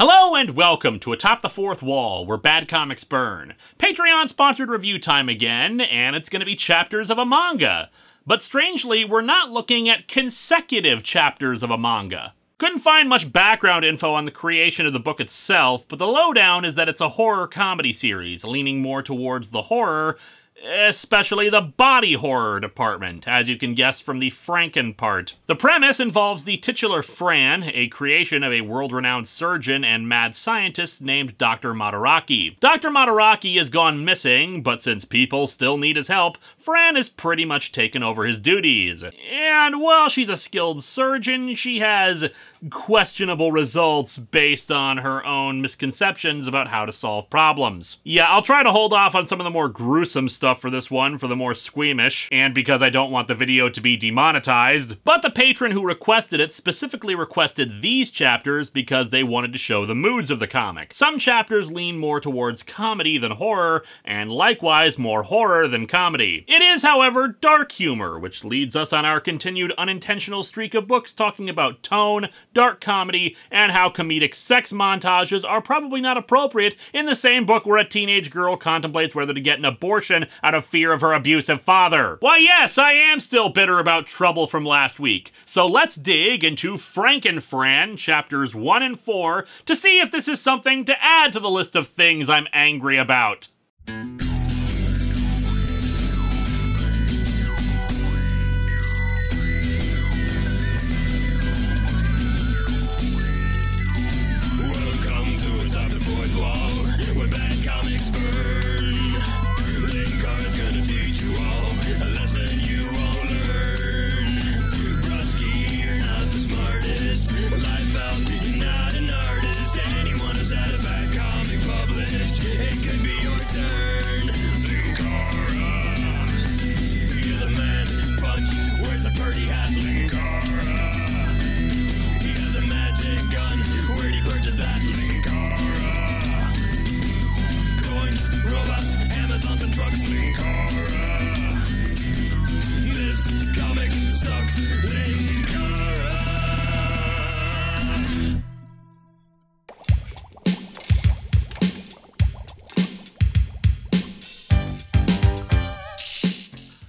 Hello and welcome to Atop the Fourth Wall, where bad comics burn. Patreon-sponsored review time again, and it's gonna be chapters of a manga. But strangely, we're not looking at consecutive chapters of a manga. Couldn't find much background info on the creation of the book itself, but the lowdown is that it's a horror comedy series, leaning more towards the horror, especially the body horror department, as you can guess from the Franken part. The premise involves the titular Fran, a creation of a world-renowned surgeon and mad scientist named Dr. Madaraki. Dr. Madaraki has gone missing, but since people still need his help, Fran has pretty much taken over his duties. And while she's a skilled surgeon, she has questionable results based on her own misconceptions about how to solve problems. Yeah, I'll try to hold off on some of the more gruesome stuff for this one, for the more squeamish, and because I don't want the video to be demonetized, but the patron who requested it specifically requested these chapters because they wanted to show the moods of the comic. Some chapters lean more towards comedy than horror, and likewise more horror than comedy. It is, however, dark humor, which leads us on our continued unintentional streak of books talking about tone, dark comedy, and how comedic sex montages are probably not appropriate in the same book where a teenage girl contemplates whether to get an abortion out of fear of her abusive father. Why yes, I am still bitter about Trouble from last week, so let's dig into Frankenfran chapters 1 and 4 to see if this is something to add to the list of things I'm angry about.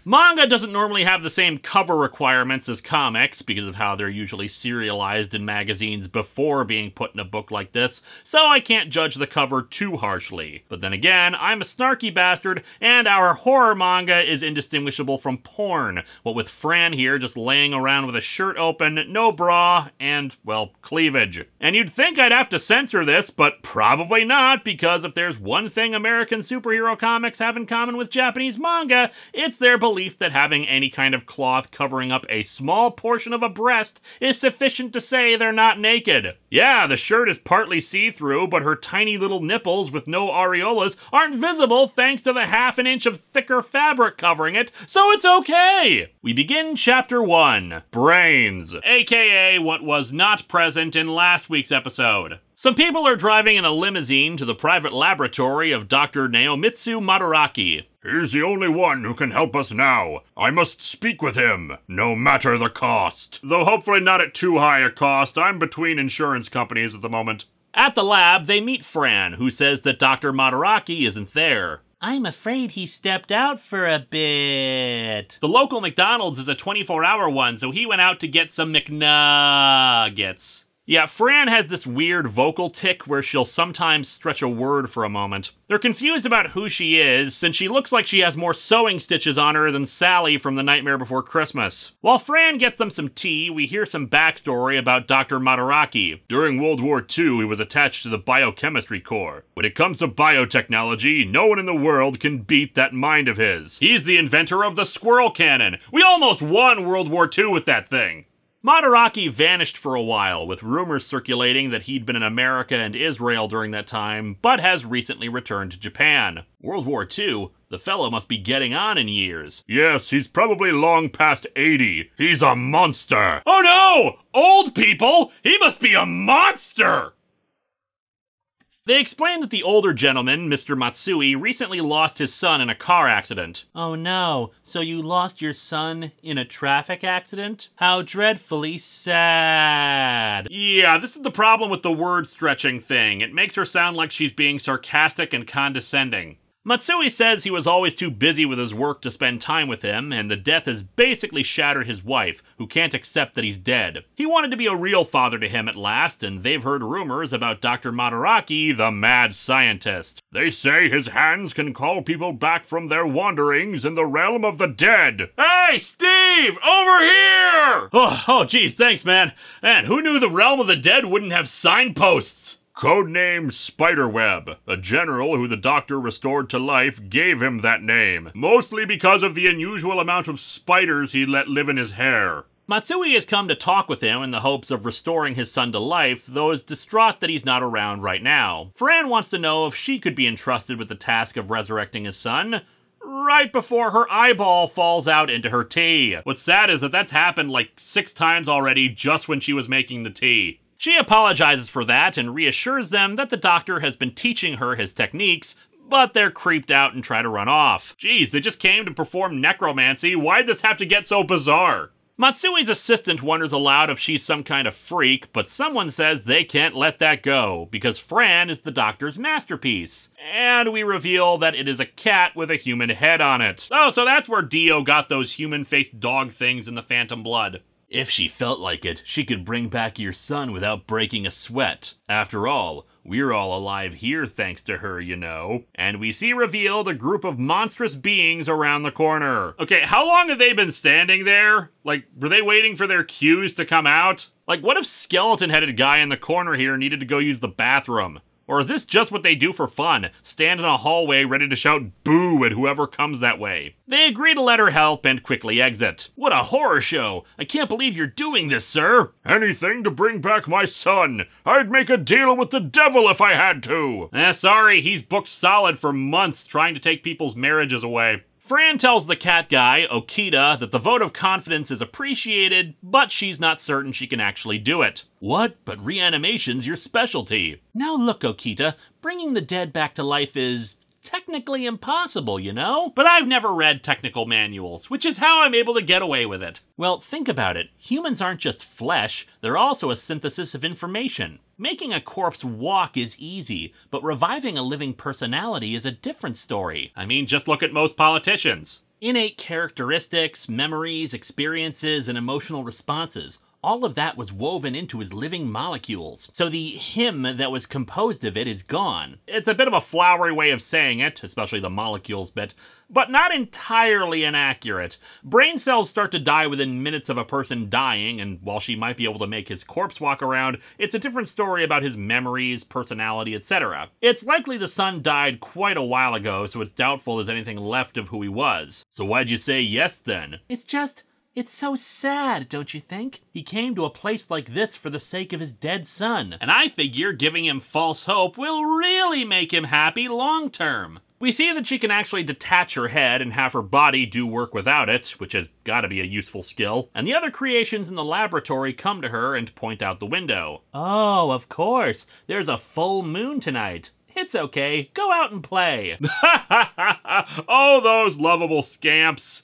Manga doesn't normally have the same cover requirements as comics because of how they're usually serialized in magazines before being put in a book like this, so I can't judge the cover too harshly. But then again, I'm a snarky bastard, and our horror manga is indistinguishable from porn, what with Fran here just laying around with a shirt open, no bra, and, well, cleavage. And you'd think I'd have to censor this, but probably not, because if there's one thing American superhero comics have in common with Japanese manga, it's their belief that having any kind of cloth covering up a small portion of a breast is sufficient to say they're not naked. Yeah, the shirt is partly see-through, but her tiny little nipples with no areolas aren't visible thanks to the half an inch of thicker fabric covering it, so it's okay! We begin chapter 1, Brains, aka what was not present in last week's episode. Some people are driving in a limousine to the private laboratory of Dr. Naomitsu Madaraki. He's the only one who can help us now. I must speak with him, no matter the cost. Though hopefully not at too high a cost. I'm between insurance companies at the moment. At the lab, they meet Fran, who says that Dr. Madaraki isn't there. I'm afraid he stepped out for a bit. The local McDonald's is a 24-hour one, so he went out to get some McNuggets. Yeah, Fran has this weird vocal tic where she'll sometimes stretch a word for a moment. They're confused about who she is, since she looks like she has more sewing stitches on her than Sally from The Nightmare Before Christmas. While Fran gets them some tea, we hear some backstory about Dr. Madaraki. During World War II, he was attached to the Biochemistry Corps. When it comes to biotechnology, no one in the world can beat that mind of his. He's the inventor of the squirrel cannon. We almost won World War II with that thing. Madaraki vanished for a while, with rumors circulating that he'd been in America and Israel during that time, but has recently returned to Japan. World War II? The fellow must be getting on in years. Yes, he's probably long past 80. He's a monster. Oh no! Old people? He must be a monster! They explain that the older gentleman, Mr. Matsui, recently lost his son in a car accident. Oh no, so you lost your son in a traffic accident? How dreadfully sad. Yeah, this is the problem with the word stretching thing. It makes her sound like she's being sarcastic and condescending. Matsui says he was always too busy with his work to spend time with him, and the death has basically shattered his wife, who can't accept that he's dead. He wanted to be a real father to him at last, and they've heard rumors about Dr. Madaraki, the mad scientist. They say his hands can call people back from their wanderings in the realm of the dead. Hey, Steve! Over here! Oh, geez, thanks, man. Man, who knew the realm of the dead wouldn't have signposts? Codename Spiderweb. A general who the doctor restored to life gave him that name, mostly because of the unusual amount of spiders he let live in his hair. Matsui has come to talk with him in the hopes of restoring his son to life, though is distraught that he's not around right now. Fran wants to know if she could be entrusted with the task of resurrecting his son, right before her eyeball falls out into her tea. What's sad is that that's happened like 6 times already just when she was making the tea. She apologizes for that and reassures them that the doctor has been teaching her his techniques, but they're creeped out and try to run off. Geez, they just came to perform necromancy. Why'd this have to get so bizarre? Matsui's assistant wonders aloud if she's some kind of freak, but someone says they can't let that go, because Fran is the doctor's masterpiece. And we reveal that it is a cat with a human head on it. Oh, so that's where Dio got those human-faced dog things in the Phantom Blood. If she felt like it, she could bring back your son without breaking a sweat. After all, we're all alive here thanks to her, you know. And we see revealed a group of monstrous beings around the corner. Okay, how long have they been standing there? Like, were they waiting for their cues to come out? Like, what if skeleton-headed guy in the corner here needed to go use the bathroom? Or is this just what they do for fun? Stand in a hallway ready to shout boo at whoever comes that way. They agree to let her help and quickly exit. What a horror show! I can't believe you're doing this, sir! Anything to bring back my son! I'd make a deal with the devil if I had to! Sorry, he's booked solid for months trying to take people's marriages away. Fran tells the cat guy, Okita, that the vote of confidence is appreciated, but she's not certain she can actually do it. What? But reanimation's your specialty. Now look, Okita, bringing the dead back to life is technically impossible, you know? But I've never read technical manuals, which is how I'm able to get away with it. Well, think about it. Humans aren't just flesh, they're also a synthesis of information. Making a corpse walk is easy, but reviving a living personality is a different story. I mean, just look at most politicians. Innate characteristics, memories, experiences, and emotional responses. All of that was woven into his living molecules. So the him that was composed of it is gone. It's a bit of a flowery way of saying it, especially the molecules bit, but not entirely inaccurate. Brain cells start to die within minutes of a person dying, and while she might be able to make his corpse walk around, it's a different story about his memories, personality, etc. It's likely the son died quite a while ago, so it's doubtful there's anything left of who he was. So why'd you say yes then? It's so sad, don't you think? He came to a place like this for the sake of his dead son, and I figure giving him false hope will really make him happy long term. We see that she can actually detach her head and have her body do work without it, which has gotta be a useful skill, and the other creations in the laboratory come to her and point out the window. Oh, of course, there's a full moon tonight. It's okay, go out and play. Oh, those lovable scamps.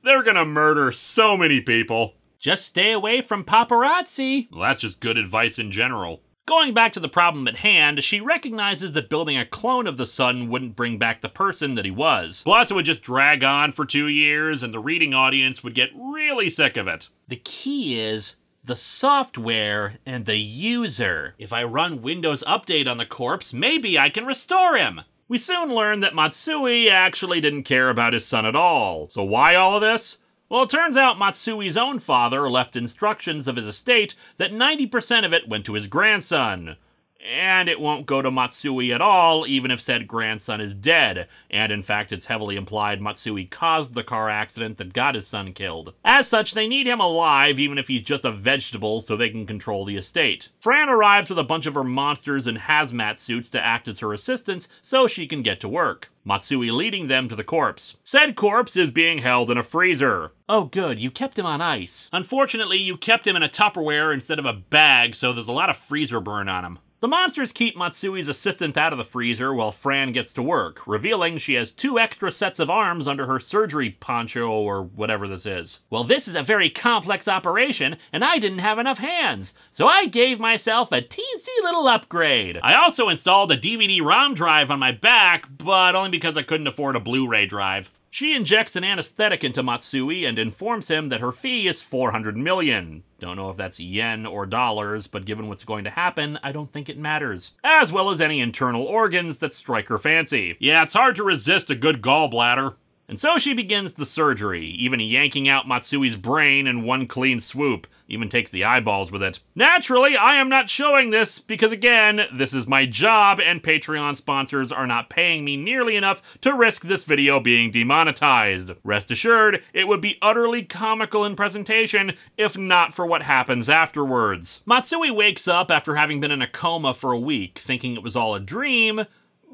They're gonna murder so many people. Just stay away from paparazzi. Well, that's just good advice in general. Going back to the problem at hand, she recognizes that building a clone of the son wouldn't bring back the person that he was. Plus, it would just drag on for 2 years, and the reading audience would get really sick of it. The key is the software and the user. If I run Windows Update on the corpse, maybe I can restore him. We soon learn that Matsui actually didn't care about his son at all. So why all of this? Well, it turns out Matsui's own father left instructions of his estate that 90% of it went to his grandson. And it won't go to Matsui at all, even if said grandson is dead. And in fact, it's heavily implied Matsui caused the car accident that got his son killed. As such, they need him alive, even if he's just a vegetable, so they can control the estate. Fran arrives with a bunch of her monsters in hazmat suits to act as her assistants, so she can get to work. Matsui leading them to the corpse. Said corpse is being held in a freezer. Oh good, you kept him on ice. Unfortunately, you kept him in a Tupperware instead of a bag, so there's a lot of freezer burn on him. The monsters keep Matsui's assistant out of the freezer while Fran gets to work, revealing she has 2 extra sets of arms under her surgery poncho or whatever this is. Well, this is a very complex operation, and I didn't have enough hands, so I gave myself a teensy little upgrade. I also installed a DVD-ROM drive on my back, but only because I couldn't afford a Blu-ray drive. She injects an anesthetic into Matsui and informs him that her fee is 400 million. Don't know if that's yen or dollars, but given what's going to happen, I don't think it matters. As well as any internal organs that strike her fancy. Yeah, it's hard to resist a good gallbladder. And so she begins the surgery, even yanking out Matsui's brain in one clean swoop. Even takes the eyeballs with it. Naturally, I am not showing this because, again, this is my job and Patreon sponsors are not paying me nearly enough to risk this video being demonetized. Rest assured, it would be utterly comical in presentation if not for what happens afterwards. Matsui wakes up after having been in a coma for a week, thinking it was all a dream,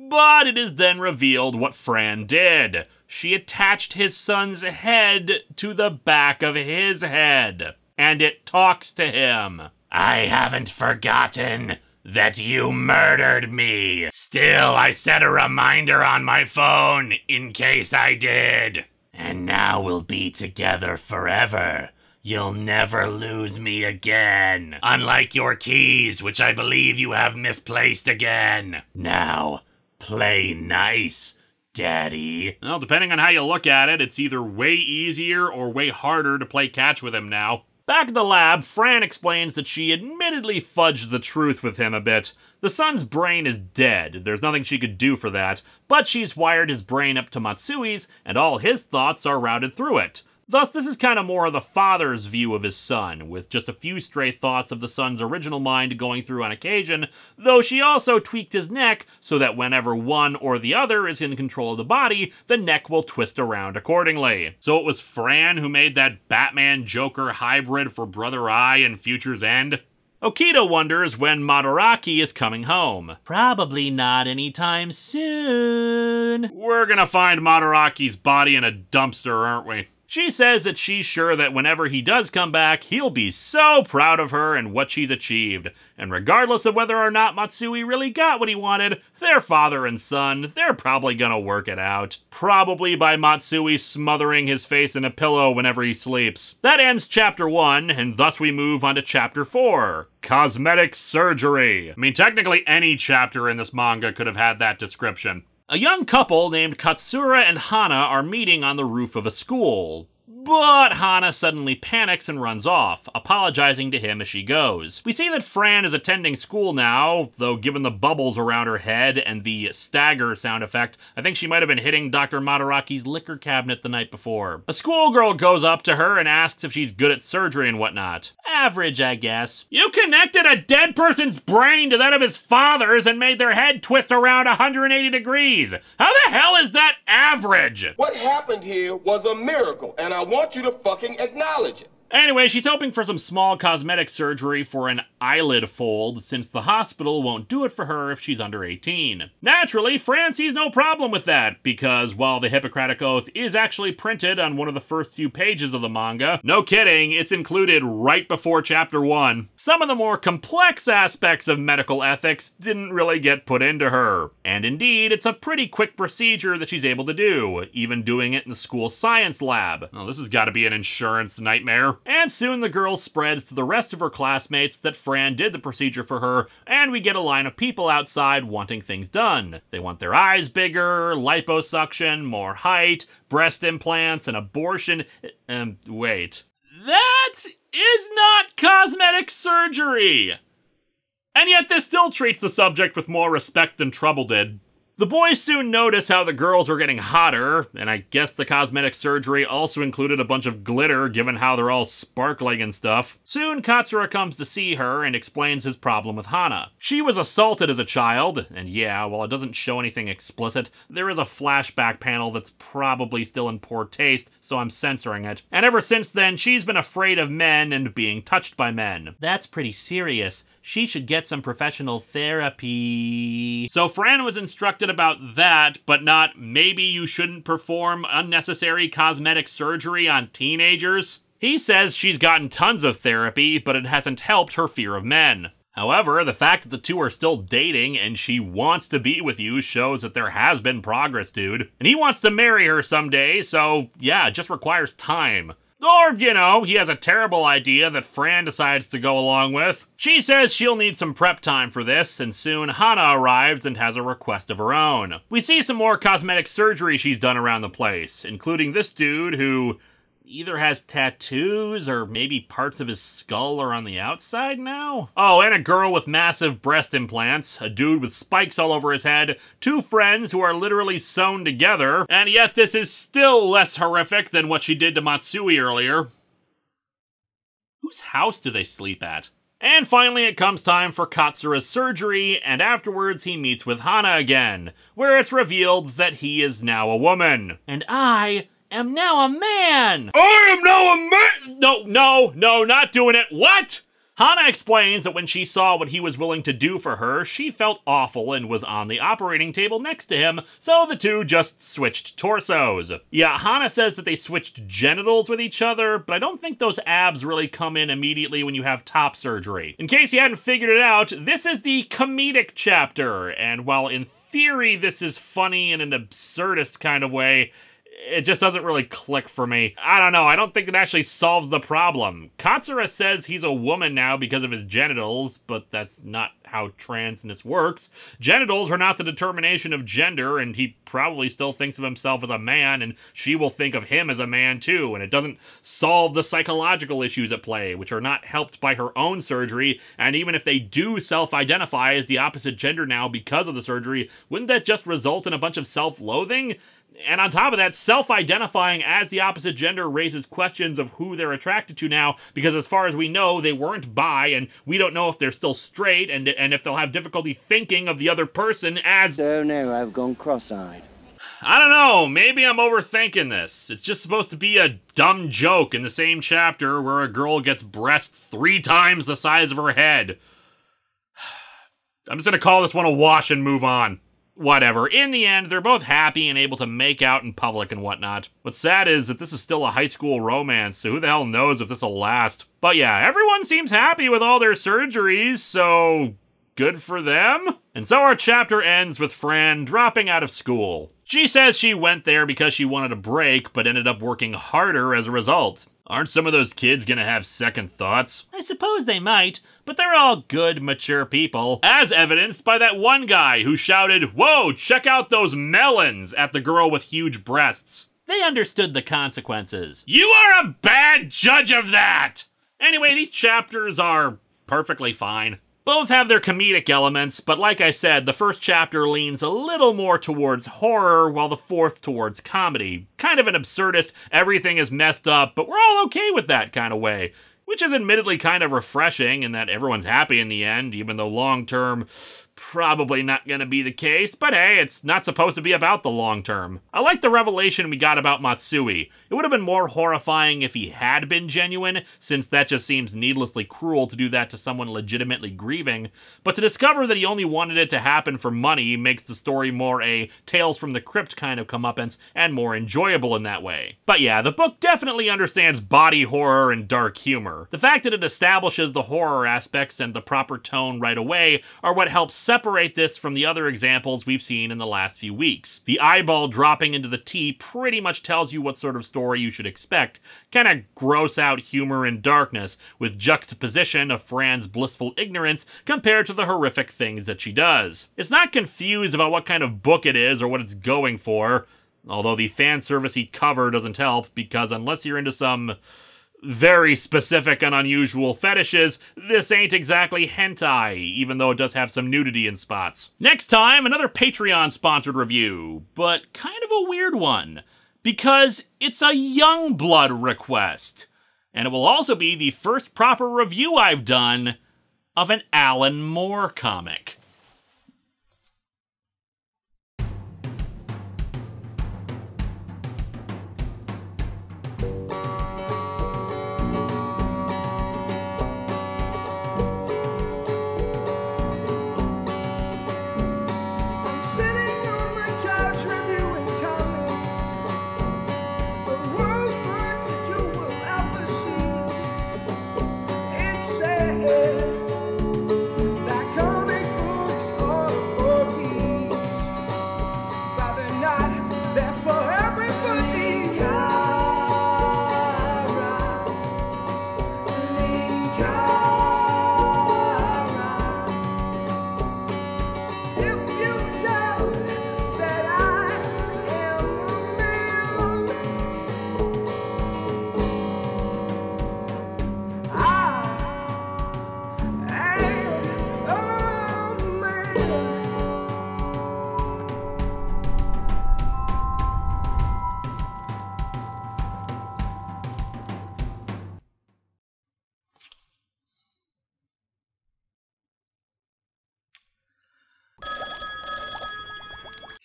but it is then revealed what Fran did. She attached his son's head to the back of his head. And it talks to him. I haven't forgotten that you murdered me. Still, I set a reminder on my phone in case I did. And now we'll be together forever. You'll never lose me again. Unlike your keys, which I believe you have misplaced again. Now, play nice, Daddy. Well, depending on how you look at it, it's either way easier or way harder to play catch with him now. Back at the lab, Fran explains that she admittedly fudged the truth with him a bit. The son's brain is dead, there's nothing she could do for that, but she's wired his brain up to Matsui's, and all his thoughts are routed through it. Thus, this is kind of more of the father's view of his son, with just a few stray thoughts of the son's original mind going through on occasion, though she also tweaked his neck so that whenever one or the other is in control of the body, the neck will twist around accordingly. So it was Fran who made that Batman-Joker hybrid for Brother Eye and Future's End? Okita wonders when Madaraki is coming home. Probably not anytime soon. We're gonna find Madaraki's body in a dumpster, aren't we? She says that she's sure that whenever he does come back, he'll be so proud of her and what she's achieved. And regardless of whether or not Matsui really got what he wanted, their father and son, they're probably gonna work it out. Probably by Matsui smothering his face in a pillow whenever he sleeps. That ends Chapter 1, and thus we move on to Chapter 4. Cosmetic Surgery. I mean, technically any chapter in this manga could have had that description. A young couple named Katsura and Hana are meeting on the roof of a school. But Hana suddenly panics and runs off, apologizing to him as she goes. We see that Fran is attending school now, though given the bubbles around her head and the stagger sound effect, I think she might have been hitting Dr. Madaraki's liquor cabinet the night before. A schoolgirl goes up to her and asks if she's good at surgery and whatnot. Average, I guess. You connected a dead person's brain to that of his father's and made their head twist around 180 degrees. How the hell is that average? What happened here was a miracle, and I want you to fucking acknowledge it. Anyway, she's hoping for some small cosmetic surgery for an eyelid fold, since the hospital won't do it for her if she's under 18. Naturally, Fran sees no problem with that, because while the Hippocratic Oath is actually printed on one of the first few pages of the manga, no kidding, it's included right before Chapter 1. Some of the more complex aspects of medical ethics didn't really get put into her. And indeed, it's a pretty quick procedure that she's able to do, even doing it in the school science lab. Oh, this has got to be an insurance nightmare. And soon the girl spreads to the rest of her classmates that Fran did the procedure for her, and we get a line of people outside wanting things done. They want their eyes bigger, liposuction, more height, breast implants, and abortion. Wait. That is not cosmetic surgery! And yet this still treats the subject with more respect than Trouble did. The boys soon notice how the girls are getting hotter, and I guess the cosmetic surgery also included a bunch of glitter given how they're all sparkling and stuff. Soon Katsura comes to see her and explains his problem with Hana. She was assaulted as a child, and yeah, while it doesn't show anything explicit, there is a flashback panel that's probably still in poor taste, so I'm censoring it. And ever since then, she's been afraid of men and being touched by men. That's pretty serious. She should get some professional therapy. So Fran was instructed about that, but not maybe you shouldn't perform unnecessary cosmetic surgery on teenagers. He says she's gotten tons of therapy, but it hasn't helped her fear of men. However, the fact that the two are still dating and she wants to be with you shows that there has been progress, dude. And he wants to marry her someday, so yeah, it just requires time. Or, you know, he has a terrible idea that Fran decides to go along with. She says she'll need some prep time for this, and soon Hana arrives and has a request of her own. We see some more cosmetic surgery she's done around the place, including this dude who either has tattoos or maybe parts of his skull are on the outside now? Oh, and a girl with massive breast implants, a dude with spikes all over his head, two friends who are literally sewn together, and yet this is still less horrific than what she did to Matsui earlier. Whose house do they sleep at? And finally it comes time for Katsura's surgery, and afterwards he meets with Hana again, where it's revealed that he is now a woman. And I am now a man! I am now a man! No, not doing it. What? Hana explains that when she saw what he was willing to do for her, she felt awful and was on the operating table next to him, so the two just switched torsos. Yeah, Hana says that they switched genitals with each other, but I don't think those abs really come in immediately when you have top surgery. In case you hadn't figured it out, this is the comedic chapter, and while in theory this is funny in an absurdist kind of way, it just doesn't really click for me. I don't know, I don't think it actually solves the problem. Katsura says he's a woman now because of his genitals, but that's not how transness works. Genitals are not the determination of gender, and he probably still thinks of himself as a man, and she will think of him as a man too, and it doesn't solve the psychological issues at play, which are not helped by her own surgery, and even if they do self-identify as the opposite gender now because of the surgery, wouldn't that just result in a bunch of self-loathing? And on top of that, self-identifying as the opposite gender raises questions of who they're attracted to now, because as far as we know, they weren't bi, and we don't know if they're still straight, and if they'll have difficulty thinking of the other person as— So now I've gone cross-eyed. I don't know, maybe I'm overthinking this. It's just supposed to be a dumb joke in the same chapter where a girl gets breasts 3 times the size of her head. I'm just gonna call this one a wash and move on. Whatever. In the end, they're both happy and able to make out in public and whatnot. What's sad is that this is still a high school romance, so who the hell knows if this'll last. But yeah, everyone seems happy with all their surgeries, so good for them. And so our chapter ends with Fran dropping out of school. She says she went there because she wanted a break, but ended up working harder as a result. Aren't some of those kids gonna have second thoughts? I suppose they might, but they're all good, mature people. As evidenced by that one guy who shouted, "Whoa, check out those melons," at the girl with huge breasts. They understood the consequences. You are a bad judge of that! Anyway, these chapters are perfectly fine. Both have their comedic elements, but like I said, the first chapter leans a little more towards horror, while the fourth towards comedy. Kind of an absurdist, everything is messed up, but we're all okay with that kind of way. Which is admittedly kind of refreshing in that everyone's happy in the end, even though long-term, probably not gonna be the case, but hey, it's not supposed to be about the long term. I like the revelation we got about Matsui. It would have been more horrifying if he had been genuine, since that just seems needlessly cruel to do that to someone legitimately grieving, but to discover that he only wanted it to happen for money makes the story more a Tales from the Crypt kind of comeuppance, and more enjoyable in that way. But yeah, the book definitely understands body horror and dark humor. The fact that it establishes the horror aspects and the proper tone right away are what helps separate this from the other examples we've seen in the last few weeks. The eyeball dropping into the tea pretty much tells you what sort of story you should expect. Kinda gross out humor and darkness, with juxtaposition of Fran's blissful ignorance compared to the horrific things that she does. It's not confused about what kind of book it is or what it's going for, although the fan service-y cover doesn't help, because unless you're into some very specific and unusual fetishes, this ain't exactly hentai, even though it does have some nudity in spots. Next time, another Patreon-sponsored review, but kind of a weird one, because it's a Youngblood request, and it will also be the first proper review I've done of an Alan Moore comic.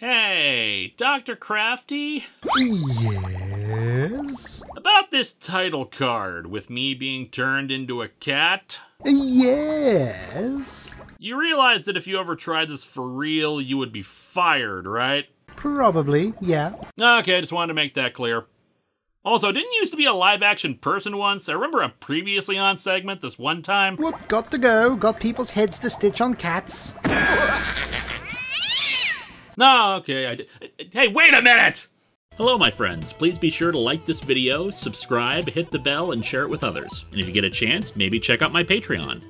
Hey, Dr. Crafty? Yes? About this title card with me being turned into a cat? Yes? You realize that if you ever tried this for real, you would be fired, right? Probably, yeah. Okay, just wanted to make that clear. Also, didn't you used to be a live-action person once? I remember a previously on segment this one time. Whoop, got to go. Got people's heads to stitch on cats. No, okay, I did. Hey, wait a minute! Hello, my friends. Please be sure to like this video, subscribe, hit the bell, and share it with others. And if you get a chance, maybe check out my Patreon.